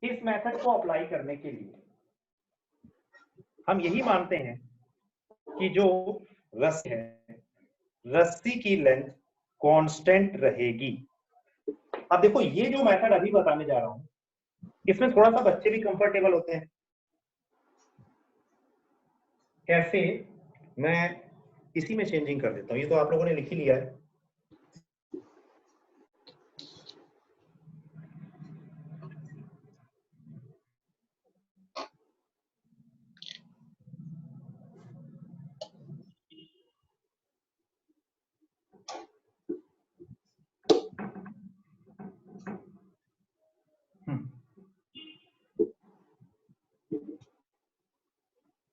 इस मेथड को अप्लाई करने के लिए हम यही मानते हैं कि जो रस्सी है, रस्सी की लेंथ कांस्टेंट रहेगी। अब देखो ये जो मेथड अभी बताने जा रहा हूं, इसमें थोड़ा सा बच्चे भी कंफर्टेबल होते हैं। कैसे? मैं इसी में चेंजिंग कर देता हूं, ये तो आप लोगों ने लिख ही लिया है।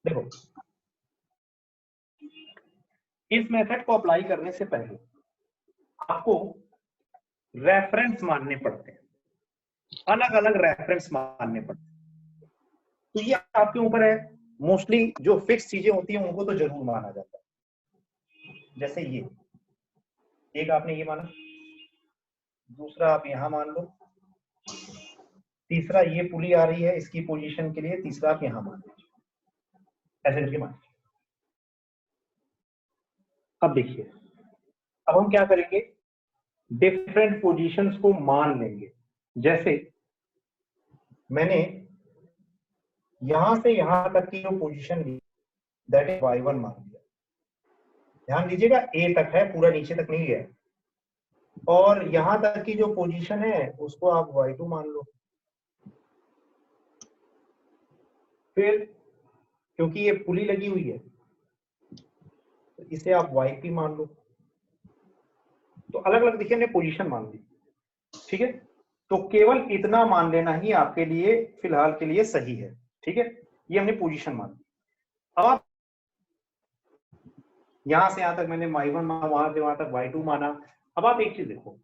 देखो, इस मेथड को अप्लाई करने से पहले आपको रेफरेंस मानने पड़ते हैं, अलग अलग रेफरेंस मानने पड़ते हैं। तो ये आपके ऊपर है। मोस्टली जो फिक्स चीजें होती हैं उनको तो जरूर माना जाता है। जैसे ये एक आपने ये माना, दूसरा आप यहां मान लो, तीसरा ये पुली आ रही है इसकी पोजीशन के लिए, तीसरा आप यहां मान लीजिए, ऐसे करके मान। अब देखिए, अब हम क्या करेंगे, डिफरेंट पोजीशंस को मान लेंगे। जैसे मैंने यहां से यहां तक की जो position Lee that is y1 मान लिया। ध्यान दीजिएगा a तक है, पूरा नीचे तक नहीं है। और यहां तक की जो पोजीशन है उसको आप y2 मान लो। फिर क्योंकि ये पुली लगी हुई है तो इसे आप yp मान लो। तो अलग अलग देखिए हमने पोजीशन मान ली, ठीक है। तो केवल इतना मान लेना ही आपके लिए फिलहाल के लिए सही है, ठीक है। ये हमने पोजीशन मान ली। अब आप यहां से यहां तक मैंने y1 माना, वहां से वहां तक y2 माना। अब आप एक चीज देखो,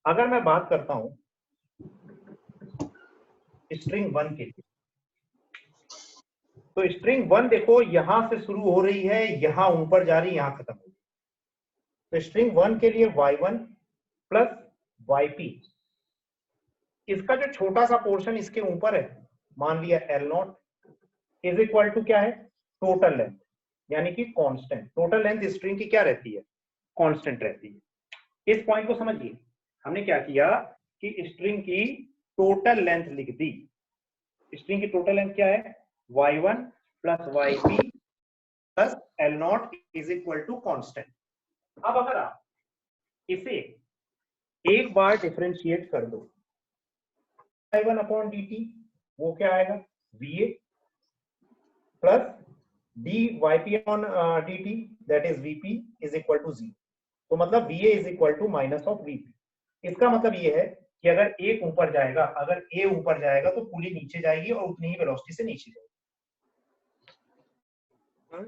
अगर मैं बात करता हूं स्ट्रिंग 1 के लिए, तो स्ट्रिंग 1 देखो यहां से शुरू हो रही है, यहां ऊपर जा रही है, यहां खत्म हो रही है। तो स्ट्रिंग 1 के लिए y1 प्लस yp, इसका जो छोटा सा पोर्शन इसके ऊपर है, मान लिया L0 इज इक्वल टू क्या है, टोटल लेंथ, यानी कि कांस्टेंट। टोटल लेंथ स्ट्रिंग की क्या रहती है, कांस्टेंट रहती है। इस पॉइंट को समझिए, हमने क्या किया कि स्ट्रिंग की टोटल लेंथ लिख दी। स्ट्रिंग की टोटल लेंथ क्या है, y1 plus yp plus L0 is equal to constant. अब अगर आप इसे एक बार डिफरेंशिएट कर दो, y1 अपॉन dt वो क्या आएगा, va plus dyp upon dt that is vp is equal to 0। तो मतलब va is equal to minus of vp। इसका मतलब ये है कि अगर a ऊपर जाएगा, अगर a ऊपर जाएगा तो पुली नीचे जाएगी और उतनी ही वेलोसिटी से नीचे जाएगी।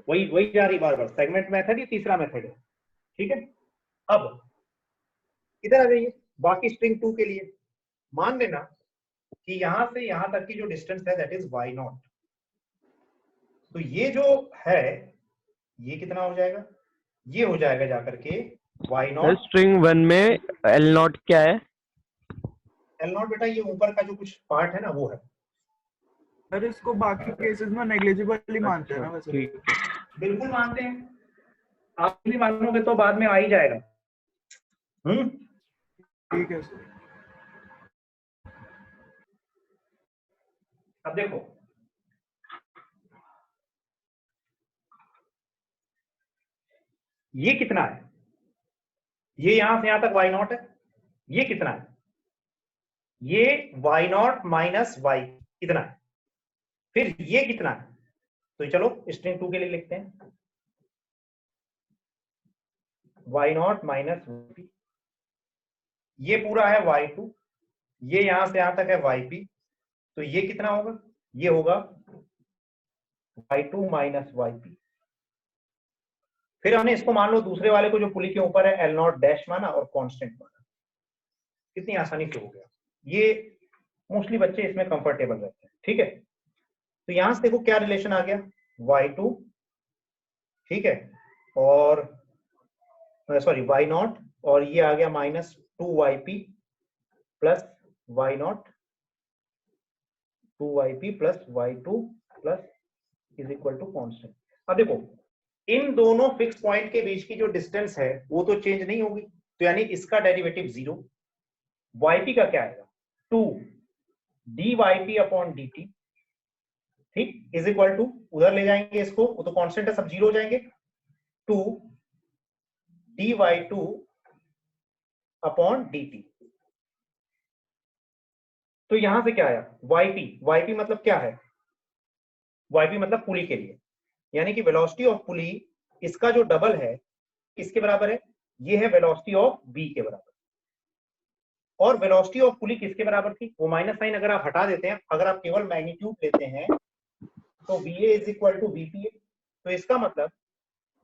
वही जा रही बार बार। सेगमेंट मेथड ये तीसरा मेथड है, ठीक है। अब इधर आ जाइए, बाकी स्ट्रिंग 2 के लिए मान लेना कि यहां से यहां तक की जो डिस्टेंस है दैट इज y0। तो ये जो है ये कितना हो जाएगा, ये हो जाएगा जाकर के y0। स्ट्रिंग 1 में L0 क्या है, L0 बेटा ये ऊपर का जो कुछ पार्ट है ना वो है। सर इसको बाकी केसेस में नेग्लिजिबल ही मानते हैं ना वैसे। बिल्कुल मानते हैं, आप भी मानोगे तो बाद में आ ही जाएगा। ठीक है सर। अब देखो ये कितना है, ये यहां से यहां तक y0 है, ये कितना है, ये y0 माइनस y कितना है, फिर ये कितना है। तो चलो स्ट्रिंग 2 के लिए लिखते हैं y0 माइनस y, ये पूरा है y2, ये यहां से यहां तक है yp। तो ये कितना होगा, ये होगा y2 माइनस yp। फिर हमने इसको मान लो दूसरे वाले को जो पुली के ऊपर है L0 डैश माना और कांस्टेंट माना। कितनी आसानी से हो गया। ये मोस्टली बच्चे इसमें कंफर्टेबल रहते हैं, ठीक है। तो यहां से देखो क्या रिलेशन आ गया, y2, ठीक है, और सॉरी y0, और ये आ गया minus 2yp plus y0 2yp plus y2 plus is equal to constant. अब देखो इन दोनों फिक्स पॉइंट के बीच की जो डिस्टेंस है वो तो चेंज नहीं होगी, तो यानी इसका डेरिवेटिव 0। yp का क्या आएगा 2 dyp अपॉन dt, ठीक, इज इक्वल टू उधर ले जाएंगे इसको, वो तो कांस्टेंट है, सब 0 हो जाएंगे, 2 dy2 अपॉन dt। तो यहां से क्या आया yp मतलब क्या है, yp मतलब पुली के लिए, यानी कि वेलोसिटी ऑफ पुली इसका जो डबल है किसके बराबर है, ये है वेलोसिटी ऑफ v के बराबर। और वेलोसिटी ऑफ पुली किसके बराबर थी, वो माइनस साइन अगर आप हटा देते हैं, अगर आप केवल मैग्नीट्यूड लेते हैं तो va is equal to vpa, तो इसका मतलब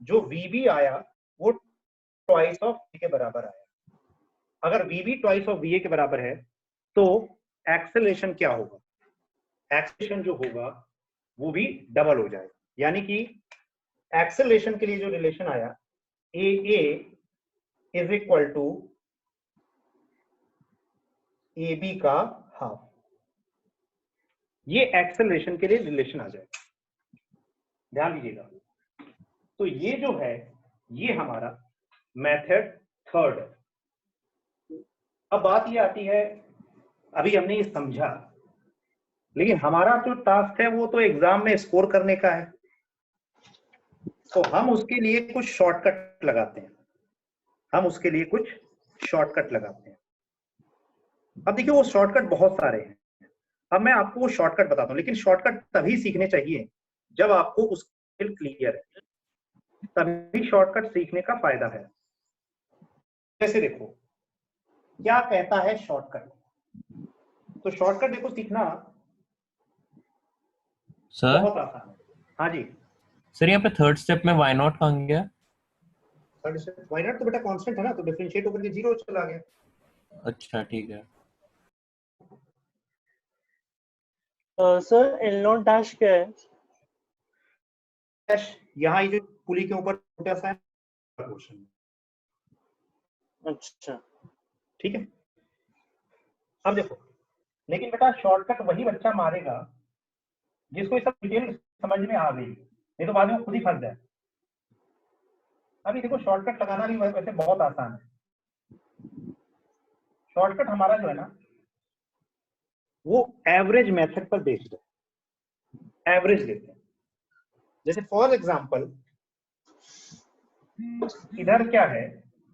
जो vb आया वो ट्वाइस ऑफ v के बराबर आया। अगर vb ट्वाइस ऑफ va के बराबर है तो एक्सेलरेशन क्या होगा, एक्सेलरेशन जो होगा वो भी डबल हो जाएगा, यानी कि एक्सेलरेशन के लिए जो रिलेशन आया AA is equal to AB का हाफ, ये एक्सेलरेशन के लिए रिलेशन आ जाएगा, ध्यान दीजिएगा। तो ये जो है ये हमारा मेथड थर्ड है। अब बात ये आती है, अभी हमने ये समझा, लेकिन हमारा जो टास्क है वो तो एग्जाम में स्कोर करने का है, तो हम उसके लिए कुछ शॉर्टकट लगाते हैं, अब देखिए वो शॉर्टकट बहुत सारे हैं, अब मैं आपको वो शॉर्टकट बताता हूँ, लेकिन शॉर्टकट तभी सीखने चाहिए जब आपको उसका क्लियर है, तभी शॉर्टकट सीखने का फायदा है। जैसे देखो क्या कहता है शॉर्टकट, तो शॉर्टकट देखो सीखना सर बहुत आसान है। हाँ जी सर, यहाँ पे थर्ड स्टेप में वाई नॉट कहाँ गया? वाई नॉट तो बेटा कांस्टेंट है ना, तो डिफरेंशिएट होकर के 0 चला गया। अच्छा ठीक है। सर एल नॉट डैश क्या है? डैश यहाँ ये जो पुली के ऊपर छोटा सा है पोर्शन, अच्छा ठीक है। अब देखो लेकिन बेटा शॉर्टकट वही बच्चा मारेगा जिसको ये सब डिटेल समझ में आ गई, नहीं तो बाद में खुद ही फंस जाए। अभी देखो शॉर्टकट लगाना भी वैसे बहुत आसान है। शॉर्टकट हमारा जो है ना वो एवरेज मेथड पर बेस्ड है, एवरेज लेते हैं। जैसे फॉर एग्जांपल इधर क्या है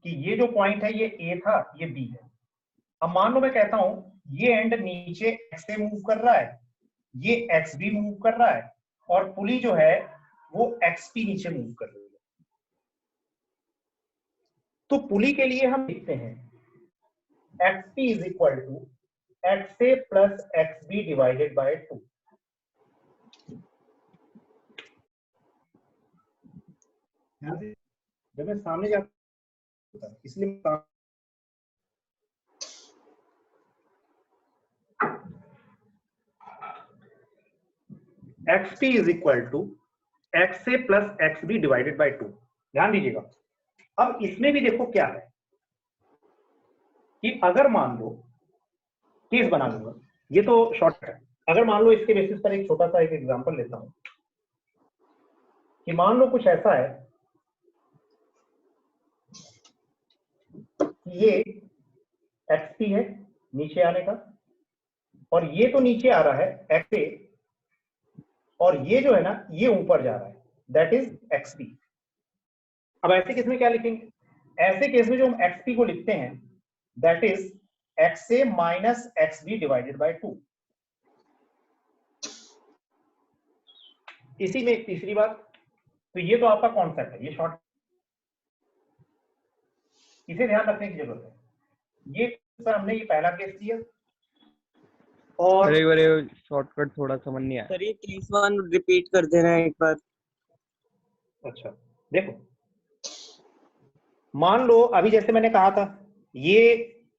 कि ये जो पॉइंट है ये A था, ये B है। अब मान लो मैं कहता हूं ये एंड नीचे x से मूव कर रहा है, ये x भी मूव कर रहा है, और पुली जो है वो x भी नीचे मूव कर रही है। तो पुली के लिए हम लिखते हैं xp is equal to xa plus xb divided by 2। जब मैं सामने जाता इसलिए xp is equal to xa plus xb divided by 2। ध्यान दीजिएगा। अब इसमें भी देखो क्या है कि अगर मान लो केस बना लूंगा, ये तो शॉर्ट है, अगर मान लो इसके बेसिस पर एक छोटा सा एक एग्जांपल लेता हूं कि मान लो कुछ ऐसा है कि ये xp है नीचे आने का, और ये तो नीचे आ रहा है xa, और ये जो है ना ये ऊपर जा रहा है, दैट इज xp। अब ऐसे केस में क्या लिखेंगे, ऐसे केस में जो हम xp को लिखते हैं that is xa minus xb divided by 2। इसी में एक तीसरी बात, तो ये तो आपका कॉन्सेप्ट है, ये शॉर्ट, इसे ध्यान रखने की जरूरत है। ये सर हमने ये पहला केस दिया, और अरे शॉर्टकट थोड़ा समझ नहीं आया सर ये केस 1 रिपीट कर देना एक बार। अच्छा देखो मान लो अभी जैसे मैंने कहा था ये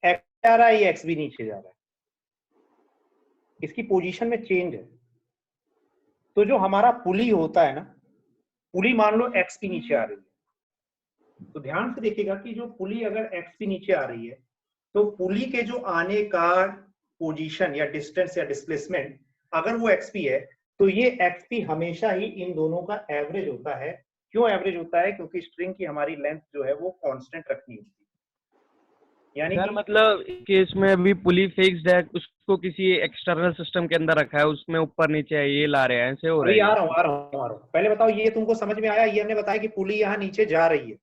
x आ रहा है, ये x भी नीचे जा रहा है, इसकी पोजीशन में चेंज है। तो जो हमारा पुली होता है ना, पुली मान लो x भी नीचे आ रही है, तो ध्यान से देखिएगा कि जो पुली अगर x भी नीचे आ रही है तो पुली के जो आने का पोजीशन या डिस्टेंस या डिस्प्लेसमेंट अगर वो एक्सपी है तो ये एक्सपी हमेशा ही इन दोनों का एवरेज होता है। क्यों एवरेज होता है? क्योंकि स्ट्रिंग की हमारी लेंथ जो है वो कांस्टेंट रखनी होती है, यानी सर कि मतलब केस में अभी पुली फिक्स्ड है, उसको किसी एक्सटर्नल सिस्टम के अंदर रखा है, उसमें ऊपर नीचे है, ये ला रहे हैं, ऐसे हो अभी रहा आ है। रहा हूँ आ रहा हूँ आ रहा हूँ। पहले बताओ ये तुमको समझ में आया? ये हमने बताया कि पुली यहाँ नीचे जा रही है,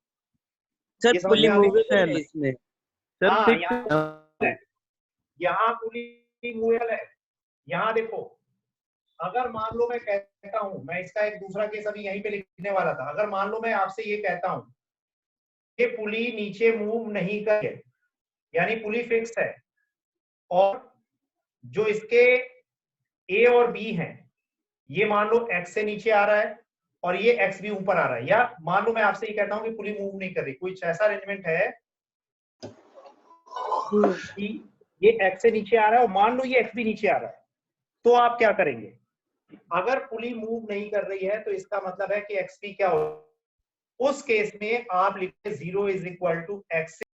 सर ये समझ पुली में आ गई? मूवेबल है इसमें। सर हाँ फिक्स यहाँ पुली मूवेबल है। यहाँ देखो, अगर मान लो मैं कहता हूं, मैं इसका एक दूसरा केस अभी यहीं पे लिखने वाला था, अगर मान लो मैं आपसे ये कहता हूं कि पुली नीचे मूव नहीं करे, यानी पुली फिक्स है और जो इसके ए और बी हैं ये मान लो एक्स से नीचे आ रहा है और ये एक्स भी ऊपर आ रहा है, या मान लो मैं आपसे ये कहता हूं कि पुली मूव नहीं कर रही, कुछ ऐसा अरेंजमेंट है कि ये एक्स से नीचे आ रहा है और मान लो ये एक्स भी नीचे आ रहा है, तो आप क्या करेंगे? अगर पुली मूव नहीं कर रही है तो इसका मतलब है कि एक्सपी क्या हो, उस केस में आप लिखते 0 इज इक्वल टू एक्स